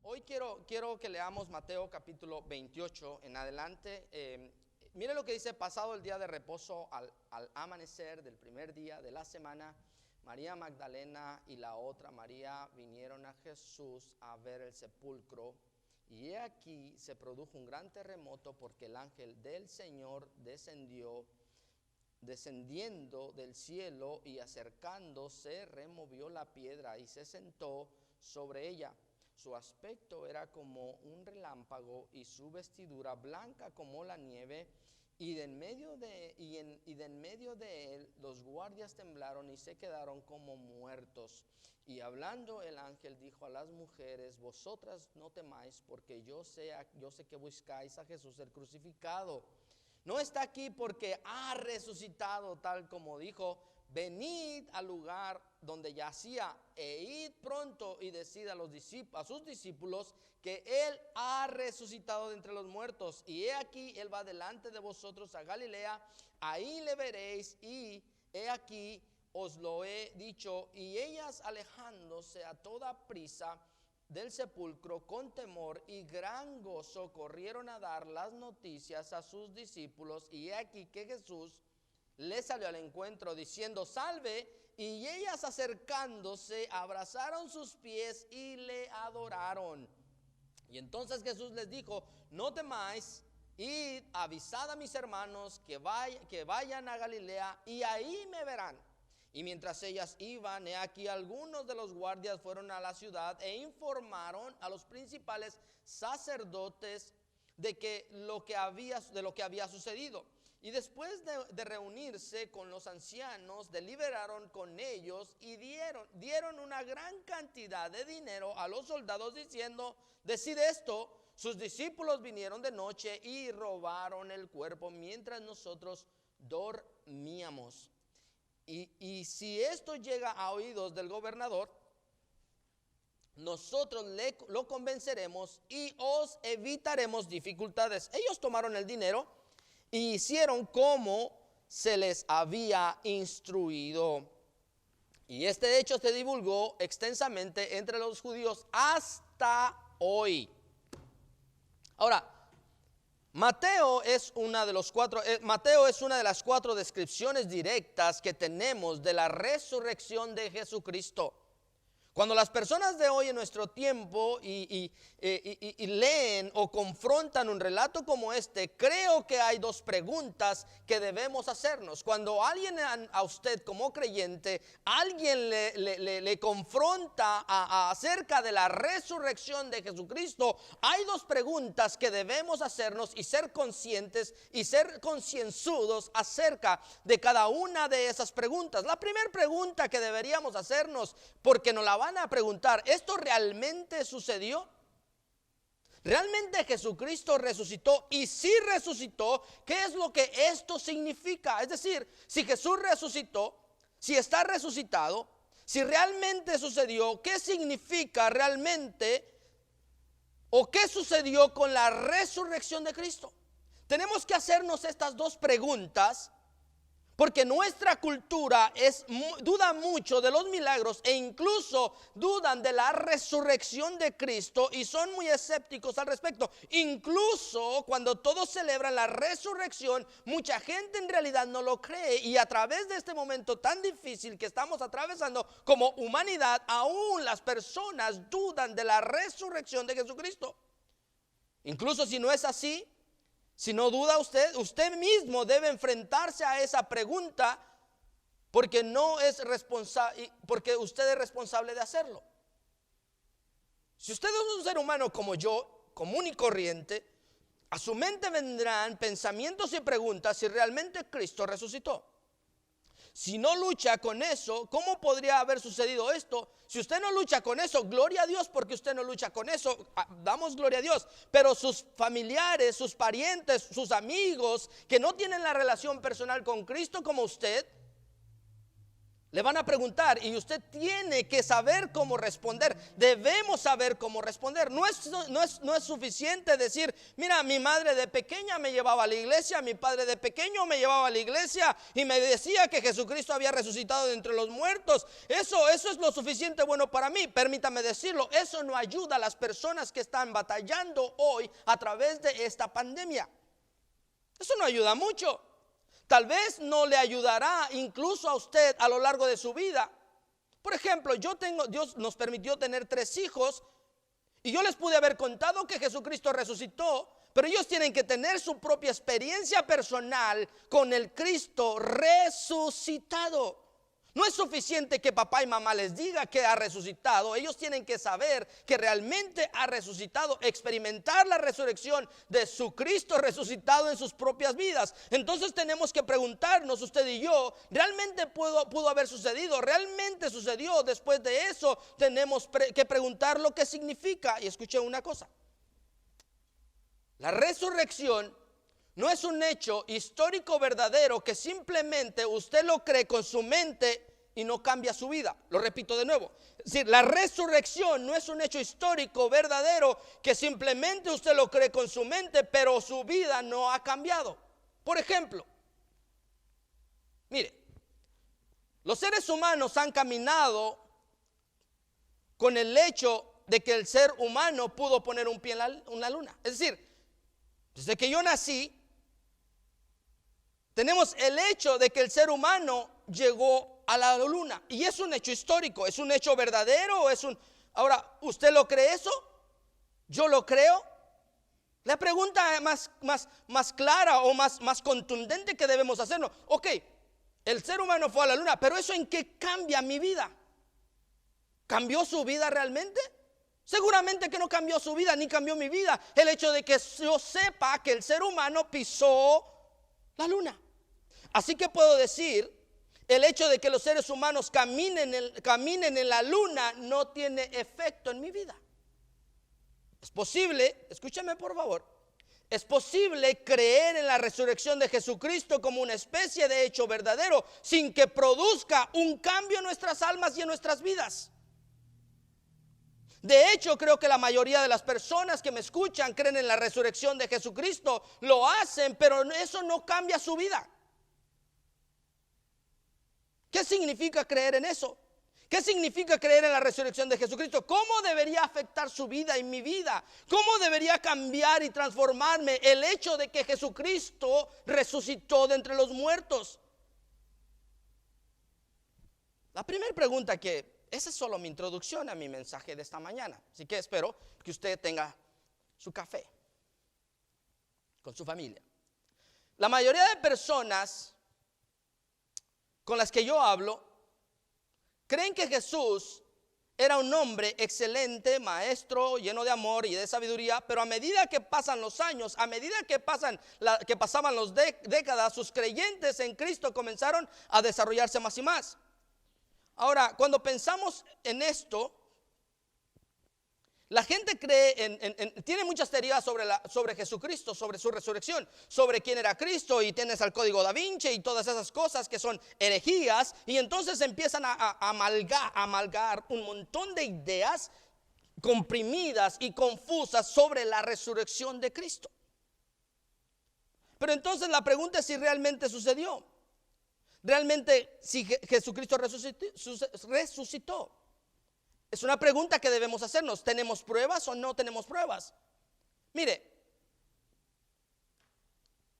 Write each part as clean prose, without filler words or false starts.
Hoy quiero que leamos Mateo capítulo 28 en adelante. Mire lo que dice: pasado el día de reposo, al amanecer del primer día de la semana, María Magdalena y la otra María vinieron a Jesús a ver el sepulcro. Y he aquí se produjo un gran terremoto, porque el ángel del Señor descendiendo del cielo y acercándose, removió la piedra y se sentó sobre ella. Su aspecto era como un relámpago y su vestidura blanca como la nieve. Y de en medio de él los guardias temblaron y se quedaron como muertos. Y hablando el ángel dijo a las mujeres: vosotras no temáis, porque yo sé que buscáis a Jesús el crucificado. No está aquí, porque ha resucitado, tal como dijo. Venid al lugar donde yacía e id pronto y decid a sus discípulos que él ha resucitado de entre los muertos. Y he aquí, él va delante de vosotros a Galilea, ahí le veréis. Y he aquí, os lo he dicho. Y ellas, alejándose a toda prisa del sepulcro con temor y gran gozo, corrieron a dar las noticias a sus discípulos. Y he aquí que Jesús les salió al encuentro diciendo: salve. Y ellas, acercándose, abrazaron sus pies y le adoraron. Y entonces Jesús les dijo: no temáis, id, avisad a mis hermanos que vayan a Galilea, y ahí me verán. Y mientras ellas iban, he aquí algunos de los guardias fueron a la ciudad e informaron a los principales sacerdotes de lo que había sucedido. Y después de reunirse con los ancianos, deliberaron con ellos y dieron una gran cantidad de dinero a los soldados, diciendo: decid esto, sus discípulos vinieron de noche y robaron el cuerpo mientras nosotros dormíamos. Y si esto llega a oídos del gobernador, nosotros lo convenceremos y os evitaremos dificultades. Ellos tomaron el dinero y hicieron como se les había instruido. Y este hecho se divulgó extensamente entre los judíos hasta hoy. Ahora, Mateo es una de las cuatro descripciones directas que tenemos de la resurrección de Jesucristo. Cuando las personas de hoy en nuestro tiempo y leen o confrontan un relato como este, creo que hay dos preguntas que debemos hacernos. Cuando alguien a usted como creyente, alguien le confronta acerca de la resurrección de Jesucristo, hay dos preguntas que debemos hacernos y ser conscientes y ser concienzudos acerca de cada una de esas preguntas. La primera pregunta que deberíamos hacernos, porque nos la van a preguntar: ¿esto realmente sucedió? ¿Realmente Jesucristo resucitó? Y si resucitó, ¿qué es lo que esto significa? Es decir, si Jesús resucitó, si está resucitado, si realmente sucedió, ¿qué significa realmente o qué sucedió con la resurrección de Cristo? Tenemos que hacernos estas dos preguntas, porque nuestra cultura duda mucho de los milagros e incluso dudan de la resurrección de Cristo y son muy escépticos al respecto. Incluso cuando todos celebran la resurrección, mucha gente en realidad no lo cree, y a través de este momento tan difícil que estamos atravesando como humanidad, aún las personas dudan de la resurrección de Jesucristo. Incluso si no es así, si no duda usted mismo debe enfrentarse a esa pregunta, porque porque usted es responsable de hacerlo. Si usted es un ser humano como yo, común y corriente, a su mente vendrán pensamientos y preguntas: si realmente Cristo resucitó. Si no lucha con eso, ¿cómo podría haber sucedido esto? Si usted no lucha con eso, gloria a Dios, porque usted no lucha con eso, damos gloria a Dios. Pero sus familiares, sus parientes, sus amigos que no tienen la relación personal con Cristo como usted, Le van a preguntar y usted tiene que saber cómo responder. Debemos saber cómo responder. No es suficiente decir, mira, mi madre de pequeña me llevaba a la iglesia, mi padre de pequeño me llevaba a la iglesia y me decía que Jesucristo había resucitado de entre los muertos. Eso es lo suficiente bueno para mí. Permítame decirlo, eso no ayuda a las personas que están batallando hoy a través de esta pandemia. Eso no ayuda mucho. Tal vez no le ayudará incluso a usted a lo largo de su vida. Por ejemplo, Dios nos permitió tener 3 hijos y yo les pude haber contado que Jesucristo resucitó, pero ellos tienen que tener su propia experiencia personal con el Cristo resucitado. No es suficiente que papá y mamá les diga que ha resucitado. Ellos tienen que saber que realmente ha resucitado, experimentar la resurrección de su Cristo resucitado en sus propias vidas. Entonces tenemos que preguntarnos, usted y yo, ¿realmente pudo haber sucedido? ¿Realmente sucedió? Después de eso tenemos que preguntar lo que significa. Y escuché una cosa: la resurrección no es un hecho histórico verdadero que simplemente usted lo cree con su mente y no cambia su vida. Lo repito de nuevo. Es decir, la resurrección no es un hecho histórico verdadero que simplemente usted lo cree con su mente, pero su vida no ha cambiado. Por ejemplo, mire, los seres humanos han caminado con el hecho de que el ser humano pudo poner un pie en la luna. Es decir, desde que yo nací, tenemos el hecho de que el ser humano llegó a la luna. Y es un hecho histórico, es un hecho verdadero. Ahora, ¿usted lo cree eso? ¿Yo lo creo? La pregunta más clara o más contundente que debemos hacernos: ok, el ser humano fue a la luna, pero ¿eso en qué cambia mi vida? ¿Cambió su vida realmente? Seguramente que no cambió su vida ni cambió mi vida el hecho de que yo sepa que el ser humano pisó la luna. Así que puedo decir, el hecho de que los seres humanos caminen en la luna no tiene efecto en mi vida. Es posible, escúchame por favor, es posible creer en la resurrección de Jesucristo como una especie de hecho verdadero sin que produzca un cambio en nuestras almas y en nuestras vidas. De hecho, creo que la mayoría de las personas que me escuchan creen en la resurrección de Jesucristo. Lo hacen, pero eso no cambia su vida. ¿Qué significa creer en eso? ¿Qué significa creer en la resurrección de Jesucristo? ¿Cómo debería afectar su vida y mi vida? ¿Cómo debería cambiar y transformarme el hecho de que Jesucristo resucitó de entre los muertos? La primera pregunta esa es solo mi introducción a mi mensaje de esta mañana. Así que espero que usted tenga su café con su familia. La mayoría de personas con las que yo hablo creen que Jesús era un hombre excelente, maestro, lleno de amor y de sabiduría, pero a medida que pasan los años, a medida que pasaban las décadas, sus creyentes en Cristo comenzaron a desarrollarse más y más. Ahora, cuando pensamos en esto, la gente tiene muchas teorías sobre Jesucristo, sobre su resurrección, sobre quién era Cristo, y tienes al código Da Vinci y todas esas cosas que son herejías, y entonces empiezan a amalgar un montón de ideas comprimidas y confusas sobre la resurrección de Cristo. Pero entonces la pregunta es si realmente sucedió. Realmente, si Jesucristo resucitó. Es una pregunta que debemos hacernos. ¿Tenemos pruebas o no tenemos pruebas? Mire,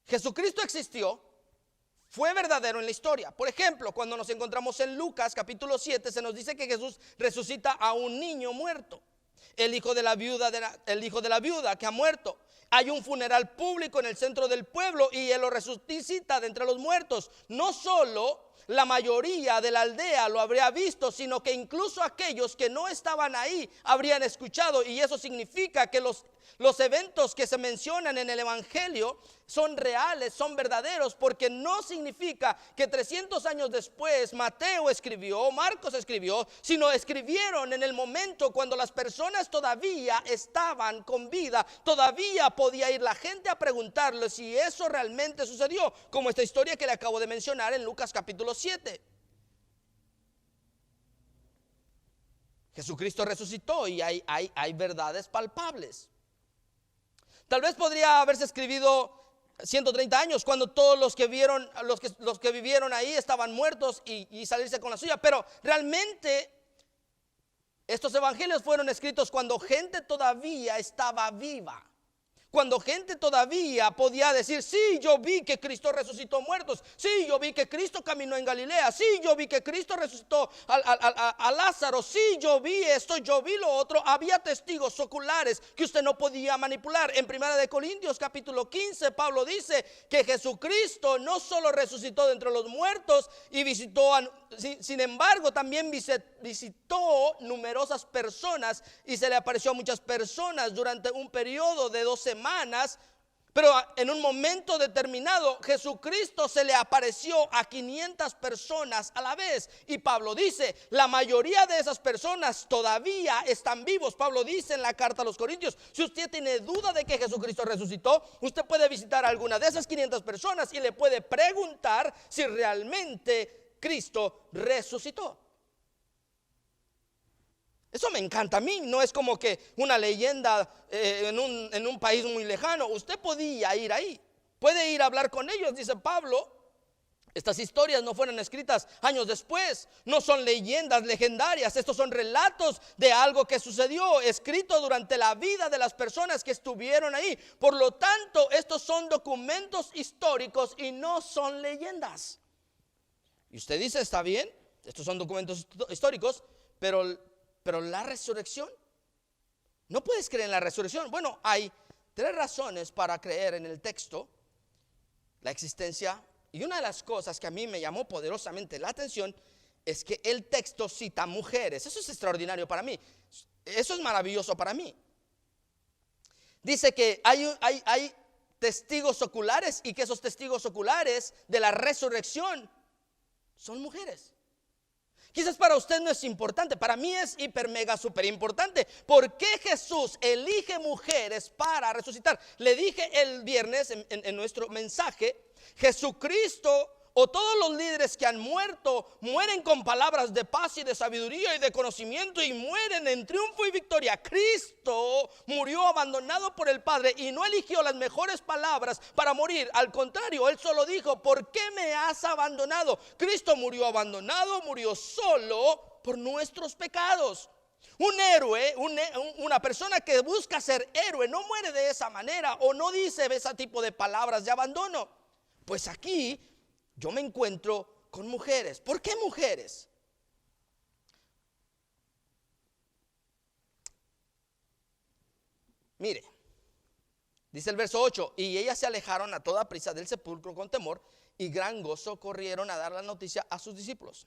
Jesucristo existió, fue verdadero en la historia. Por ejemplo, cuando nos encontramos en Lucas capítulo 7, se nos dice que Jesús resucita a un niño muerto, el hijo de la viuda que ha muerto. Hay un funeral público en el centro del pueblo y él lo resucita de entre los muertos. No solo la mayoría de la aldea lo habría visto, sino que incluso aquellos que no estaban ahí habrían escuchado. Y eso significa que los eventos que se mencionan en el Evangelio son reales, son verdaderos, porque no significa que 300 años después Mateo escribió, Marcos escribió, sino escribieron en el momento cuando las personas todavía estaban con vida. Todavía podía ir la gente a preguntarle si eso realmente sucedió, como esta historia que le acabo de mencionar en Lucas capítulo 7. Jesucristo resucitó y hay verdades palpables. Tal vez podría haberse escrito 130 años cuando todos los que vieron, los que vivieron ahí estaban muertos y salirse con la suya. Pero realmente estos evangelios fueron escritos cuando gente todavía estaba viva. Cuando gente todavía podía decir: sí, yo vi que Cristo resucitó muertos. Sí, yo vi que Cristo caminó en Galilea. Sí, yo vi que Cristo resucitó a Lázaro. Sí, yo vi esto, yo vi lo otro. Había testigos oculares que usted no podía manipular. En 1 Corintios capítulo 15, Pablo dice que Jesucristo no solo resucitó de entre los muertos y visitó sin embargo también visitó numerosas personas y se le apareció a muchas personas durante un periodo de 2 semanas. Pero en un momento determinado Jesucristo se le apareció a 500 personas a la vez. Y Pablo dice: la mayoría de esas personas todavía están vivos. Pablo dice en la carta a los Corintios: si usted tiene duda de que Jesucristo resucitó, usted puede visitar a alguna de esas 500 personas y le puede preguntar si realmente Cristo resucitó. Eso me encanta a mí. No es como que una leyenda en un país muy lejano. Usted podía ir ahí, puede ir a hablar con ellos. Dice Pablo: estas historias no fueron escritas años después, no son leyendas legendarias. Estos son relatos de algo que sucedió, escrito durante la vida de las personas que estuvieron ahí. Por lo tanto, estos son documentos históricos y no son leyendas. Y usted dice: está bien, estos son documentos históricos, pero la resurrección, ¿no puedes creer en la resurrección? Bueno, hay 3 razones para creer en el texto, la existencia. Y una de las cosas que a mí me llamó poderosamente la atención es que el texto cita mujeres. Eso es extraordinario para mí. Eso es maravilloso para mí. Dice que hay testigos oculares y que esos testigos oculares de la resurrección son mujeres. Quizás para usted no es importante, para mí es hiper mega super importante. ¿Por qué Jesús elige mujeres para resucitar? Le dije el viernes en nuestro mensaje: Jesucristo o todos los líderes que han muerto mueren con palabras de paz y de sabiduría y de conocimiento, y mueren en triunfo y victoria. Cristo murió abandonado por el Padre y no eligió las mejores palabras para morir. Al contrario, Él solo dijo: ¿por qué me has abandonado? Cristo murió abandonado, murió solo por nuestros pecados. Un héroe, una persona que busca ser héroe, no muere de esa manera o no dice ese tipo de palabras de abandono. Pues aquí yo me encuentro con mujeres. ¿Por qué mujeres? Mire, dice el verso 8: y ellas se alejaron a toda prisa del sepulcro con temor y gran gozo corrieron a dar la noticia a sus discípulos.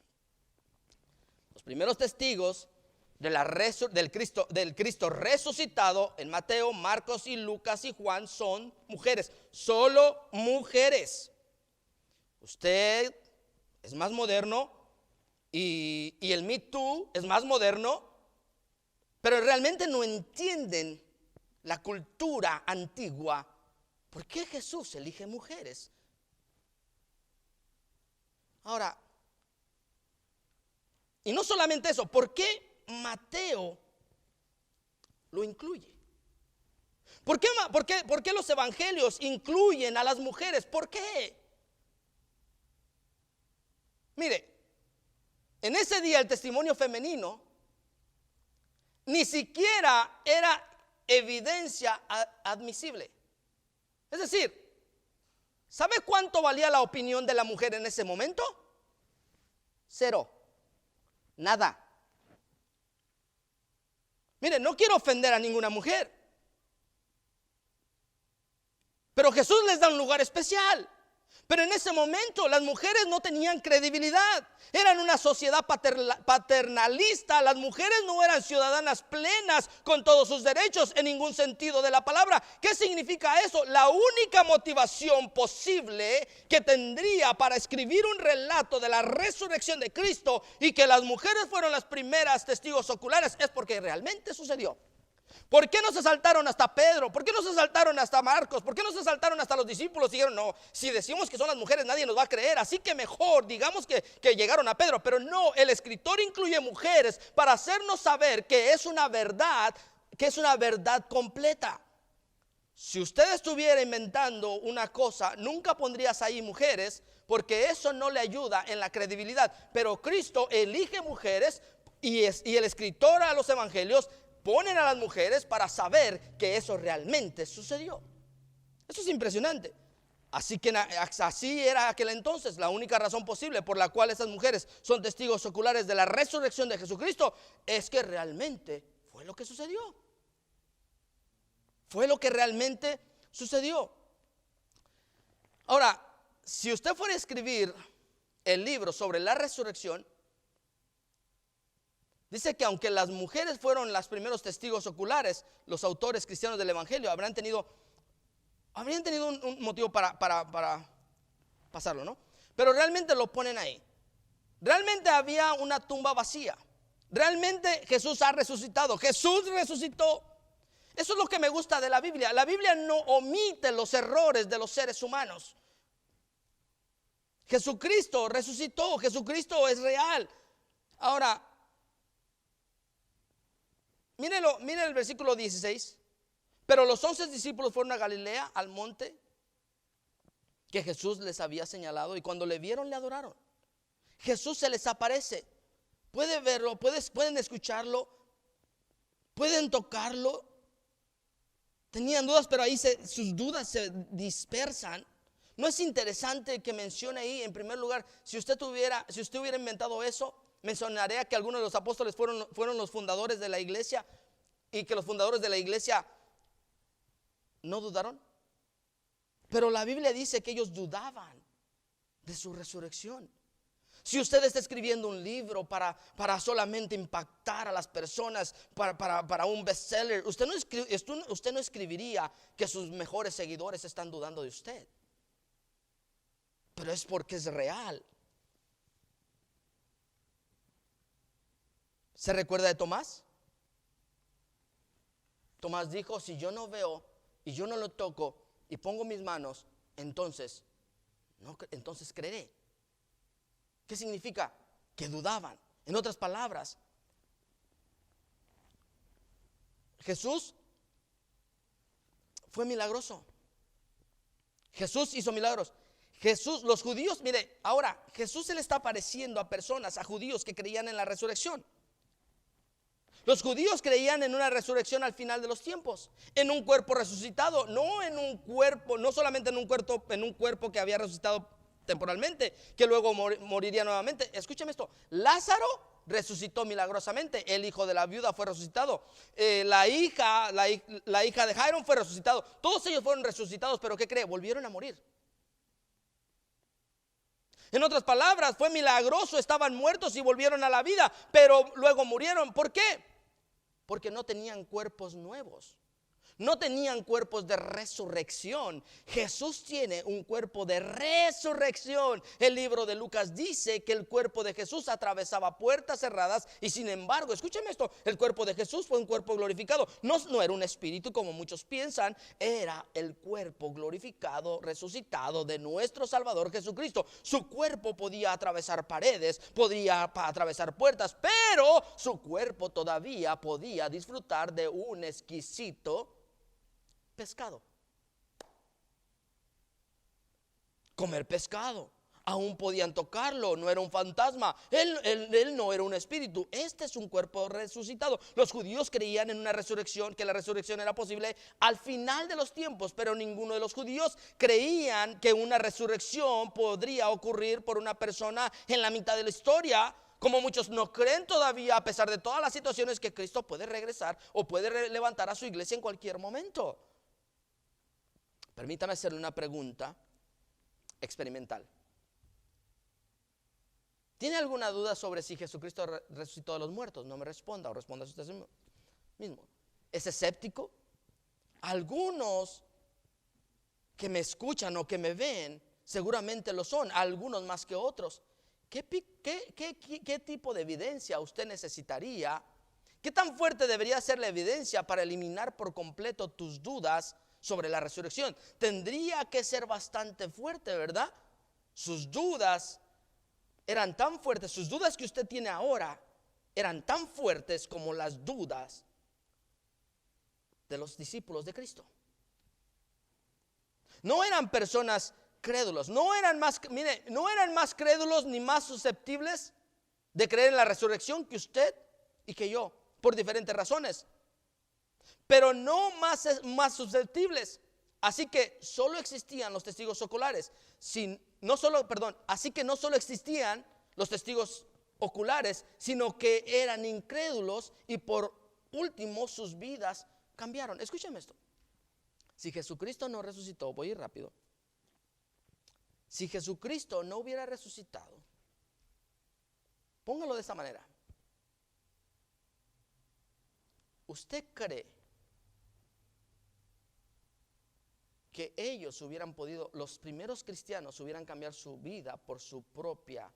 Los primeros testigos del Cristo resucitado en Mateo, Marcos y Lucas y Juan son mujeres, solo mujeres. Usted es más moderno y el Me Too es más moderno, pero realmente no entienden la cultura antigua. ¿Por qué Jesús elige mujeres? Ahora, y no solamente eso, ¿por qué Mateo lo incluye? ¿Por qué los evangelios incluyen a las mujeres? ¿Por qué? Mire, en ese día el testimonio femenino ni siquiera era evidencia admisible. Es decir, ¿sabe cuánto valía la opinión de la mujer en ese momento? 0, nada. Mire, no quiero ofender a ninguna mujer, pero Jesús les da un lugar especial. Pero en ese momento las mujeres no tenían credibilidad. Eran una sociedad paternalista. Las mujeres no eran ciudadanas plenas con todos sus derechos en ningún sentido de la palabra. ¿Qué significa eso? La única motivación posible que tendría para escribir un relato de la resurrección de Cristo y que las mujeres fueron las primeras testigos oculares es porque realmente sucedió. ¿Por qué no se saltaron hasta Pedro? ¿Por qué no se saltaron hasta Marcos? ¿Por qué no se saltaron hasta los discípulos? Y dijeron, no, si decimos que son las mujeres nadie nos va a creer, así que mejor digamos que llegaron a Pedro. Pero no, el escritor incluye mujeres para hacernos saber que es una verdad completa. Si usted estuviera inventando una cosa, nunca pondrías ahí mujeres, porque eso no le ayuda en la credibilidad. Pero Cristo elige mujeres y el escritor a los evangelios ponen a las mujeres para saber que eso realmente sucedió. Eso es impresionante. Así era aquel entonces. La única razón posible por la cual esas mujeres son testigos oculares de la resurrección de Jesucristo es que realmente fue lo que sucedió. Fue lo que realmente sucedió. Ahora, si usted fuera a escribir el libro sobre la resurrección, dice que aunque las mujeres fueron los primeros testigos oculares, los autores cristianos del evangelio habrían tenido un motivo para pasarlo, ¿no? Pero realmente lo ponen ahí. Realmente había una tumba vacía. Realmente Jesús ha resucitado. Jesús resucitó. Eso es lo que me gusta de la Biblia. La Biblia no omite los errores de los seres humanos. Jesucristo resucitó. Jesucristo es real. Ahora, mire el versículo 16. Pero los 11 discípulos fueron a Galilea, al monte que Jesús les había señalado, y cuando le vieron le adoraron. Jesús se les aparece. Pueden verlo, pueden escucharlo, pueden tocarlo. Tenían dudas, pero ahí sus dudas se dispersan. ¿No es interesante que mencione ahí, en primer lugar, si usted hubiera inventado eso, mencionaría que algunos de los apóstoles fueron los fundadores de la iglesia, y que los fundadores de la iglesia no dudaron? Pero la Biblia dice que ellos dudaban de su resurrección. Si usted está escribiendo un libro para solamente impactar a las personas, para un bestseller, usted no escribiría que sus mejores seguidores están dudando de usted. Pero es porque es real. ¿Se recuerda de Tomás? Tomás dijo, si yo no veo y yo no lo toco y pongo mis manos, entonces creeré. ¿Qué significa? Que dudaban. En otras palabras, Jesús fue milagroso. Jesús hizo milagros. Los judíos, mire, ahora Jesús se le está apareciendo a personas, a judíos que creían en la resurrección. Los judíos creían en una resurrección al final de los tiempos, en un cuerpo resucitado, no solamente en un cuerpo que había resucitado temporalmente, que luego moriría nuevamente. Escúcheme esto: Lázaro resucitó milagrosamente, el hijo de la viuda fue resucitado, la hija de Jairo fue resucitado. Todos ellos fueron resucitados, pero ¿qué cree? Volvieron a morir. En otras palabras, fue milagroso, estaban muertos y volvieron a la vida, pero luego murieron. ¿Por qué? Porque no tenían cuerpos nuevos. No tenían cuerpos de resurrección. Jesús tiene un cuerpo de resurrección. El libro de Lucas dice que el cuerpo de Jesús atravesaba puertas cerradas, y sin embargo, escúcheme esto, el cuerpo de Jesús fue un cuerpo glorificado. No era un espíritu como muchos piensan, era el cuerpo glorificado, resucitado de nuestro Salvador Jesucristo. Su cuerpo podía atravesar paredes, podía atravesar puertas, pero su cuerpo todavía podía disfrutar de un exquisito pescado. Comer pescado. Aún podían tocarlo, no era un fantasma. Él no era un espíritu. Este es un cuerpo resucitado. Los judíos creían en una resurrección, que la resurrección era posible al final de los tiempos, pero ninguno de los judíos creían que una resurrección podría ocurrir por una persona en la mitad de la historia, como muchos no creen todavía, a pesar de todas las situaciones, que Cristo puede regresar o puede levantar a su iglesia en cualquier momento. Permítame hacerle una pregunta experimental. ¿Tiene alguna duda sobre si Jesucristo resucitó de los muertos? No me responda, o responda usted mismo. ¿Es escéptico? Algunos que me escuchan o que me ven seguramente lo son, algunos más que otros. ¿Qué tipo de evidencia usted necesitaría ¿Qué tan fuerte debería ser la evidencia para eliminar por completo tus dudas sobre la resurrección? Tendría que ser bastante fuerte, ¿verdad? Sus dudas eran tan fuertes, sus dudas que usted tiene ahora eran tan fuertes como las dudas de los discípulos de Cristo. No eran personas crédulos, no eran más crédulos ni más susceptibles de creer en la resurrección que usted y que yo, por diferentes razones, pero no más susceptibles. Así que solo existían los testigos oculares. Así que no solo existían los testigos oculares, sino que eran incrédulos y por último sus vidas cambiaron. Escúchame esto. Si Jesucristo no resucitó, voy a ir rápido. Si Jesucristo no hubiera resucitado, póngalo de esta manera. ¿Usted cree que ellos hubieran podido, los primeros cristianos hubieran cambiado su vida por su propia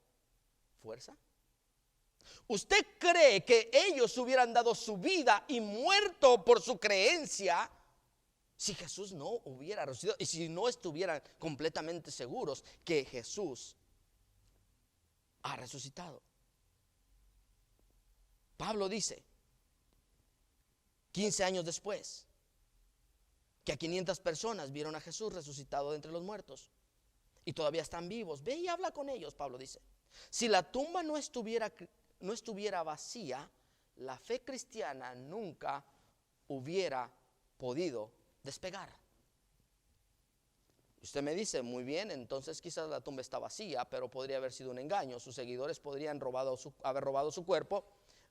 fuerza? ¿Usted cree que ellos hubieran dado su vida y muerto por su creencia si Jesús no hubiera resucitado y si no estuvieran completamente seguros que Jesús ha resucitado? Pablo dice 15 años después que a 500 personas vieron a Jesús resucitado de entre los muertos y todavía están vivos. Ve y habla con ellos, Pablo dice. Si la tumba no estuviera vacía, la fe cristiana nunca hubiera podido despegar. Usted me dice, muy bien, entonces quizás la tumba está vacía, pero podría haber sido un engaño. Sus seguidores podrían haber robado su cuerpo.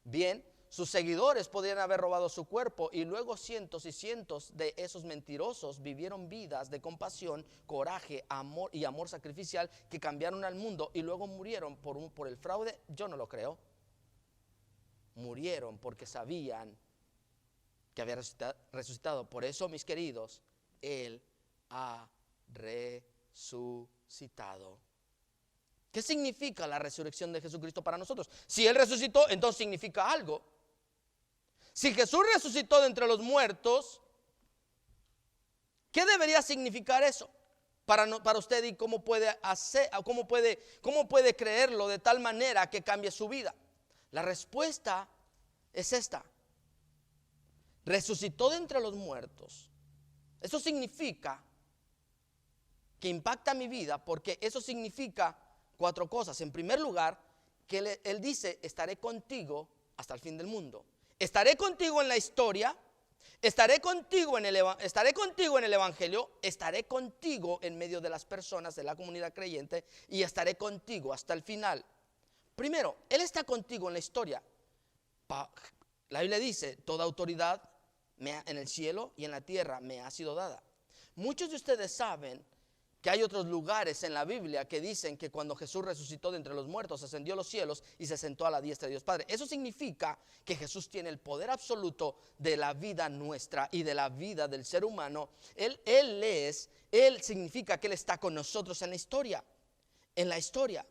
Bien, sus seguidores podrían haber robado su cuerpo y luego cientos y cientos de esos mentirosos vivieron vidas de compasión, coraje, amor y amor sacrificial que cambiaron al mundo y luego murieron por el fraude. Yo no lo creo. Murieron porque sabían que había resucitado. Por eso, mis queridos, Él ha resucitado. ¿Qué significa la resurrección de Jesucristo para nosotros? Si Él resucitó, entonces significa algo. Si Jesús resucitó de entre los muertos, ¿qué debería significar eso para usted y cómo puede creerlo de tal manera que cambie su vida? La respuesta es esta: resucitó de entre los muertos. Eso significa que impacta mi vida, porque eso significa 4 cosas. En primer lugar, que Él dice: estaré contigo hasta el fin del mundo. Estaré contigo en la historia, estaré contigo en el evangelio, estaré contigo en medio de las personas de la comunidad creyente y estaré contigo hasta el final. Primero, Él está contigo en la historia. La Biblia dice: toda autoridad en el cielo y en la tierra me ha sido dada. Muchos de ustedes saben que hay otros lugares en la Biblia que dicen que cuando Jesús resucitó de entre los muertos, ascendió a los cielos y se sentó a la diestra de Dios Padre. Eso significa que Jesús tiene el poder absoluto de la vida nuestra y de la vida del ser humano. Él significa que Él está con nosotros en la historia.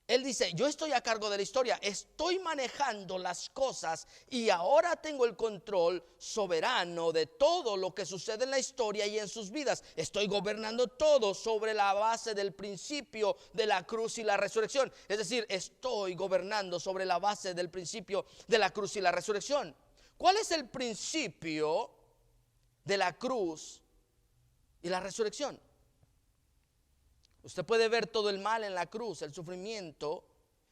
Él dice: yo estoy a cargo de la historia, estoy manejando las cosas y ahora tengo el control soberano de todo lo que sucede en la historia y en sus vidas. Estoy gobernando todo sobre la base del principio de la cruz y la resurrección. Es decir, estoy gobernando sobre la base del principio de la cruz y la resurrección. ¿Cuál es el principio de la cruz y la resurrección? Usted puede ver todo el mal en la cruz, el sufrimiento,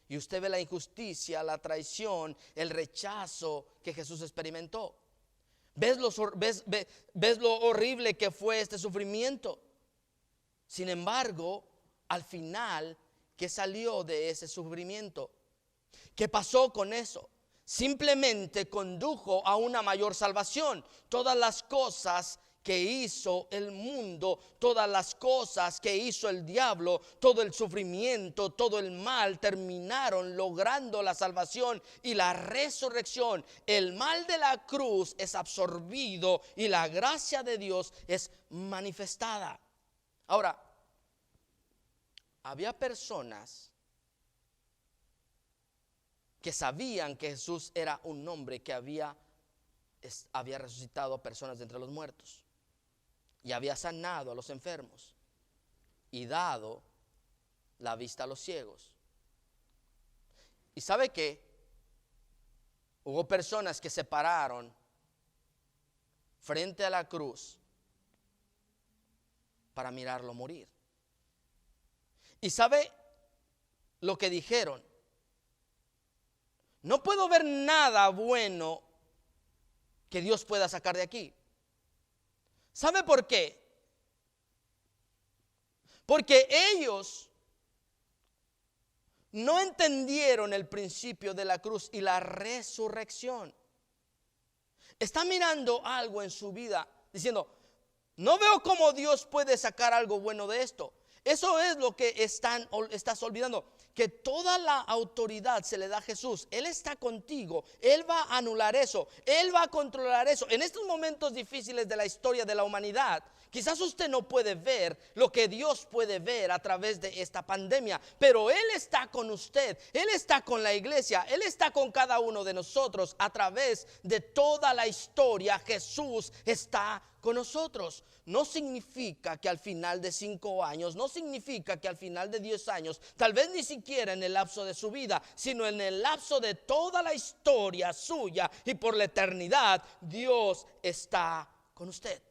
y usted ve la injusticia, la traición, el rechazo que Jesús experimentó. ¿Ves lo horrible que fue este sufrimiento? Sin embargo, al final, ¿qué salió de ese sufrimiento? ¿Qué pasó con eso? Simplemente condujo a una mayor salvación. Todas las cosas que hizo el mundo, todas las cosas que hizo el diablo, todo el sufrimiento, todo el mal, terminaron logrando la salvación y la resurrección. El mal de la cruz es absorbido y la gracia de Dios es manifestada. Ahora, había personas que sabían que Jesús era un hombre que había resucitado a personas de entre los muertos y había sanado a los enfermos y dado la vista a los ciegos. ¿Y sabe qué? Hubo personas que se pararon frente a la cruz para mirarlo morir. ¿Y sabe lo que dijeron? No puedo ver nada bueno que Dios pueda sacar de aquí. ¿Sabe por qué? Porque ellos no entendieron el principio de la cruz y la resurrección. Está mirando algo en su vida diciendo, no veo cómo Dios puede sacar algo bueno de esto. Eso es lo que estás olvidando, que toda la autoridad se le da a Jesús. Él está contigo, Él va a anular eso, Él va a controlar eso. En estos momentos difíciles de la historia de la humanidad, quizás usted no puede ver lo que Dios puede ver a través de esta pandemia, pero Él está con usted, Él está con la iglesia, Él está con cada uno de nosotros. A través de toda la historia, Jesús está con nosotros. No significa que al final de 5 años, no significa que al final de 10 años, tal vez ni siquiera en el lapso de su vida, sino en el lapso de toda la historia suya y por la eternidad, Dios está con usted.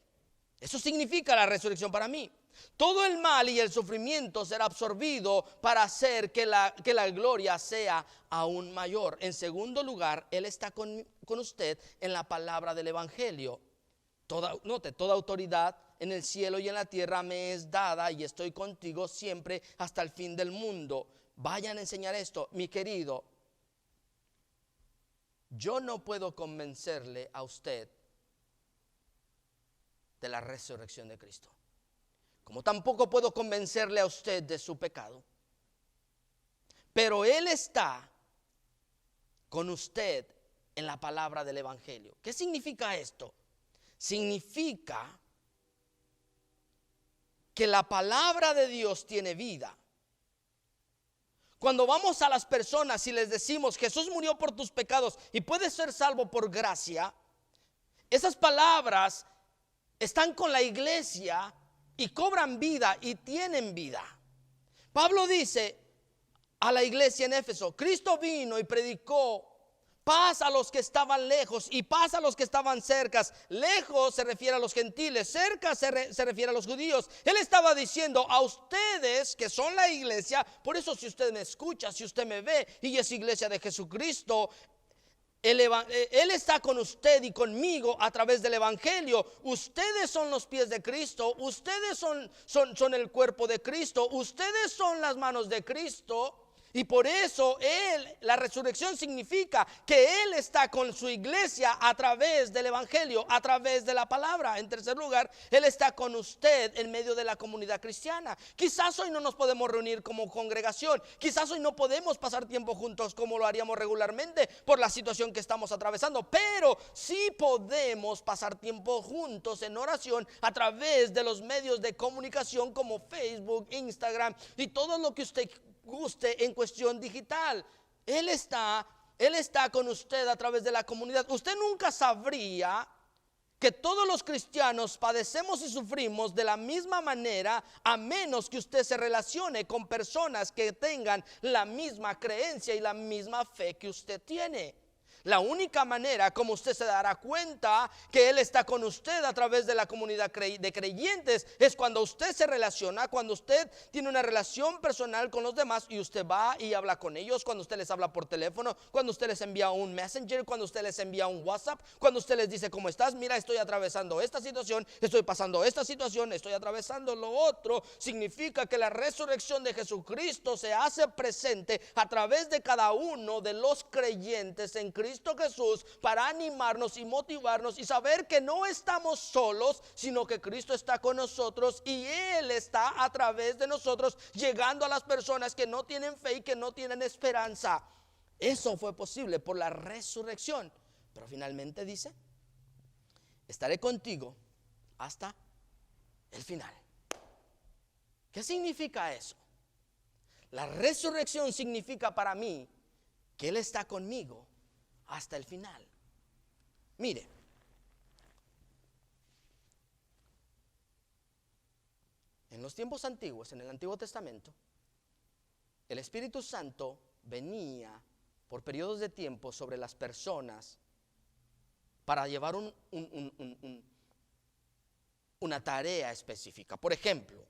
Eso significa la resurrección para mí. Todo el mal y el sufrimiento será absorbido para hacer que la gloria sea aún mayor. En segundo lugar, Él está con usted en la palabra del evangelio. Toda autoridad en el cielo y en la tierra me es dada y estoy contigo siempre hasta el fin del mundo. Vayan a enseñar esto, mi querido. Yo no puedo convencerle a usted de la resurrección de Cristo, como tampoco puedo convencerle a usted de su pecado. Pero Él está con usted en la palabra del evangelio. ¿Qué significa esto? Significa que la palabra de Dios tiene vida. Cuando vamos a las personas y les decimos, Jesús murió por tus pecados y puedes ser salvo por gracia, esas palabras están con la iglesia y cobran vida y tienen vida. Pablo dice a la iglesia en Éfeso, Cristo vino y predicó paz a los que estaban lejos y paz a los que estaban cerca. Lejos se refiere a los gentiles, cerca se refiere a los judíos. Él estaba diciendo a ustedes que son la iglesia. Por eso, si usted me escucha, si usted me ve y es iglesia de Jesucristo, Él está con usted y conmigo a través del evangelio. Ustedes son los pies de Cristo, ustedes son el cuerpo de Cristo, ustedes son las manos de Cristo. Y por eso la resurrección significa que Él está con su iglesia a través del evangelio, a través de la palabra. En tercer lugar, Él está con usted en medio de la comunidad cristiana. Quizás hoy no nos podemos reunir como congregación, quizás hoy no podemos pasar tiempo juntos como lo haríamos regularmente por la situación que estamos atravesando, pero sí podemos pasar tiempo juntos en oración a través de los medios de comunicación como Facebook, Instagram y todo lo que usted guste en cuestión digital. Él está con usted a través de la comunidad. Usted nunca sabría que todos los cristianos padecemos y sufrimos de la misma manera, a menos que usted se relacione con personas que tengan la misma creencia y la misma fe que usted tiene. La única manera como usted se dará cuenta que Él está con usted a través de la comunidad de creyentes es cuando usted se relaciona, cuando usted tiene una relación personal con los demás y usted va y habla con ellos, cuando usted les habla por teléfono, cuando usted les envía un messenger, cuando usted les envía un WhatsApp, cuando usted les dice ¿cómo estás? Mira, estoy atravesando esta situación, estoy pasando esta situación, estoy atravesando lo otro. Significa que la resurrección de Jesucristo se hace presente a través de cada uno de los creyentes en Cristo Jesús para animarnos y motivarnos y saber que no estamos solos, sino que Cristo está con nosotros y Él está a través de nosotros llegando a las personas que no tienen fe y que no tienen esperanza. Eso fue posible por la resurrección. Pero finalmente dice, estaré contigo hasta el final. ¿Qué significa eso? La resurrección significa para mí que Él está conmigo hasta el final. Mire, en los tiempos antiguos, en el Antiguo Testamento, el Espíritu Santo venía por periodos de tiempo sobre las personas para llevar una tarea específica. Por ejemplo,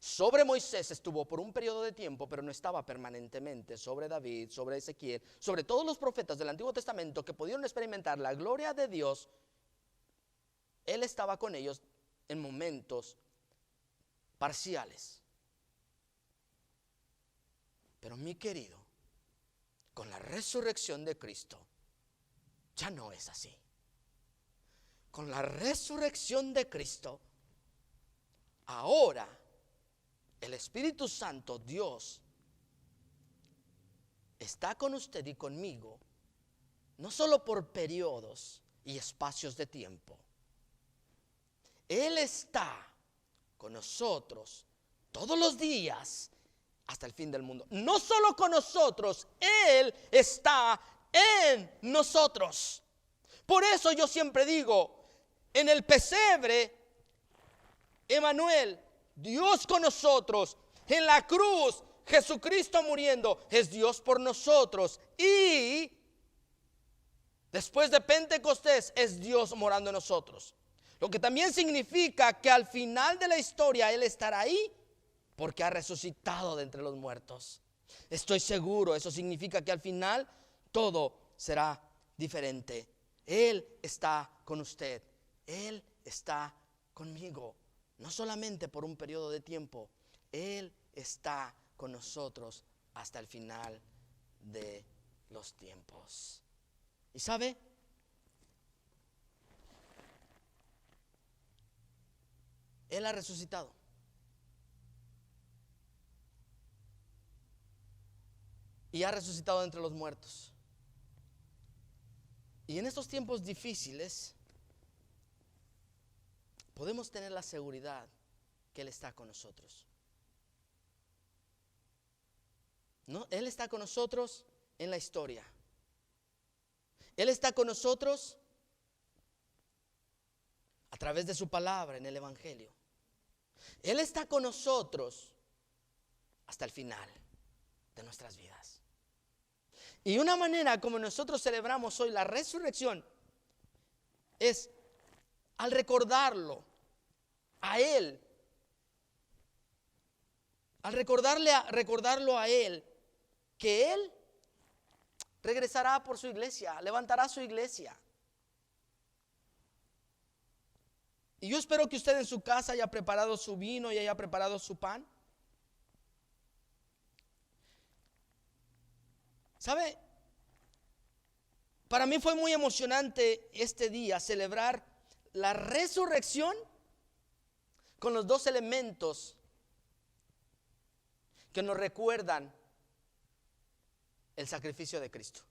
sobre Moisés estuvo por un periodo de tiempo, pero no estaba permanentemente. Sobre David, sobre Ezequiel, sobre todos los profetas del Antiguo Testamento que pudieron experimentar la gloria de Dios, Él estaba con ellos en momentos parciales. Pero mi querido, con la resurrección de Cristo, ya no es así. Con la resurrección de Cristo, ahora el Espíritu Santo, Dios, está con usted y conmigo, no solo por periodos y espacios de tiempo. Él está con nosotros todos los días hasta el fin del mundo. No solo con nosotros, Él está en nosotros. Por eso yo siempre digo, en el pesebre, Emmanuel, Dios con nosotros. En la cruz, Jesucristo muriendo, es Dios por nosotros. Y después de Pentecostés, es Dios morando en nosotros. Lo que también significa que al final de la historia Él estará ahí porque ha resucitado de entre los muertos. Estoy seguro, eso significa que al final todo será diferente. Él está con usted, Él está conmigo. No solamente por un periodo de tiempo, Él está con nosotros hasta el final de los tiempos. ¿Y sabe? Él ha resucitado. Y ha resucitado entre los muertos. Y en estos tiempos difíciles, podemos tener la seguridad que Él está con nosotros. ¿No? Él está con nosotros en la historia. Él está con nosotros a través de su palabra en el Evangelio. Él está con nosotros hasta el final de nuestras vidas. Y una manera como nosotros celebramos hoy la resurrección es al recordarlo a Él, al recordarlo a Él, que Él regresará por su iglesia, levantará su iglesia. Y yo espero que usted en su casa haya preparado su vino y haya preparado su pan. ¿Sabe? Para mí fue muy emocionante este día celebrar la resurrección con los dos elementos que nos recuerdan el sacrificio de Cristo.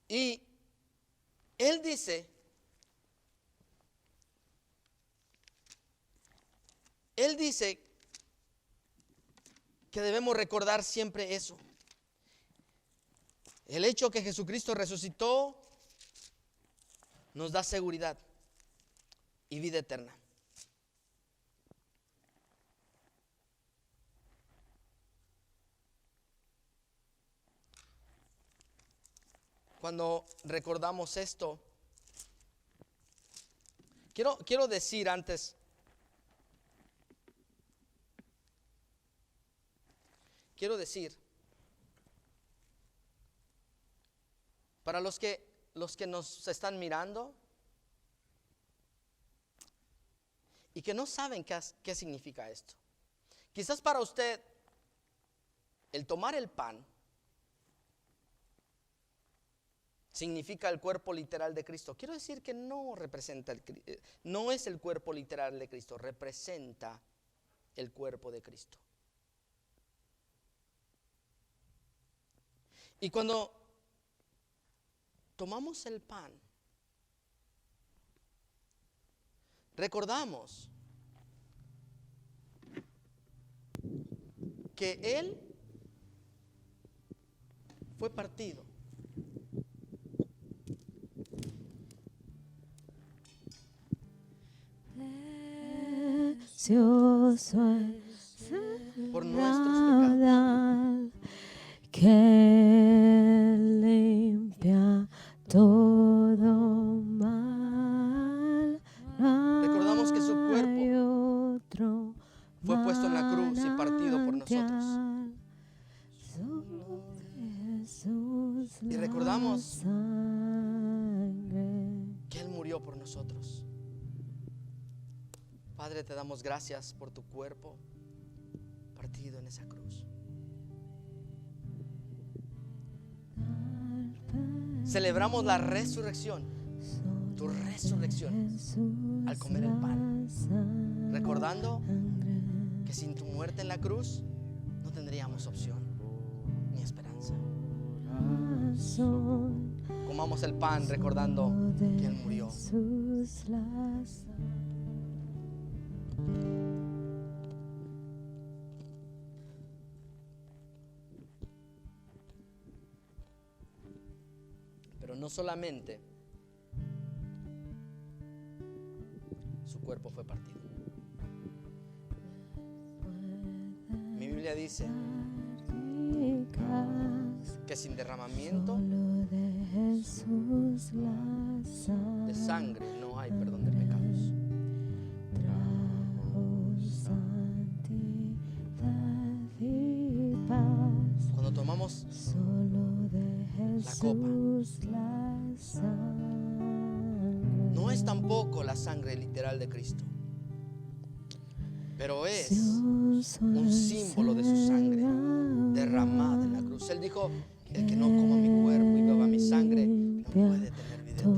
Y Él dice que debemos recordar siempre eso. El hecho que Jesucristo resucitó nos da seguridad y vida eterna. Cuando recordamos esto, quiero decir antes, para los que nos están mirando y que no saben qué significa esto. Quizás para usted el tomar el pan significa el cuerpo literal de Cristo. Quiero decir que no es el cuerpo literal de Cristo, representa el cuerpo de Cristo. Y cuando tomamos el pan, recordamos que Él fue partido. Por nuestros pecados, que limpia todo mal. Recordamos que su cuerpo fue puesto en la cruz y partido por nosotros. Y recordamos que Él murió por nosotros. Padre, te damos gracias por tu cuerpo partido en esa cruz. Celebramos la resurrección, tu resurrección, al comer el pan, recordando que sin tu muerte en la cruz no tendríamos opción ni esperanza. Comamos el pan recordando que Él murió. Pero no solamente su cuerpo fue partido. Mi Biblia dice que sin derramamiento de sangre no hay perdón de pecados. Cuando tomamos la copa, no es tampoco la sangre literal de Cristo, pero es un símbolo de su sangre derramada en la cruz. Él dijo: el que no coma mi cuerpo y beba mi sangre no puede tener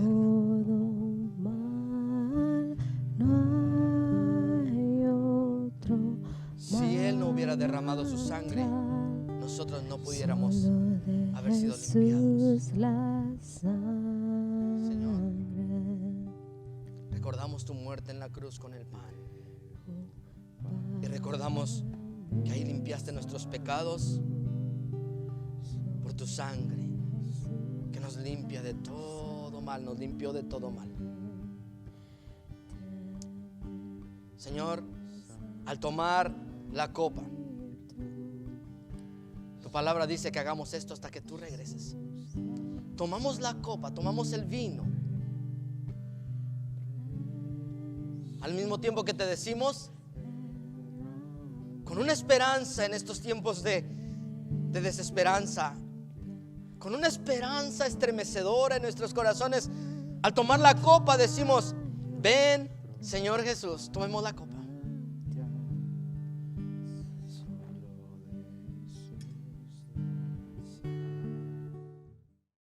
vida eterna. Si Él no hubiera derramado su sangre, nosotros no pudiéramos haber sido limpiados. Señor, recordamos tu muerte en la cruz con el pan. Y recordamos que ahí limpiaste nuestros pecados por tu sangre, que nos limpia de todo mal, nos limpió de todo mal. Señor, al tomar la copa, tu palabra dice que hagamos esto hasta que tú regreses. Tomamos la copa, tomamos el vino, al mismo tiempo que te decimos, con una esperanza en estos tiempos de desesperanza, con una esperanza estremecedora en nuestros corazones, al tomar la copa decimos: ven, Señor Jesús, tomemos la copa.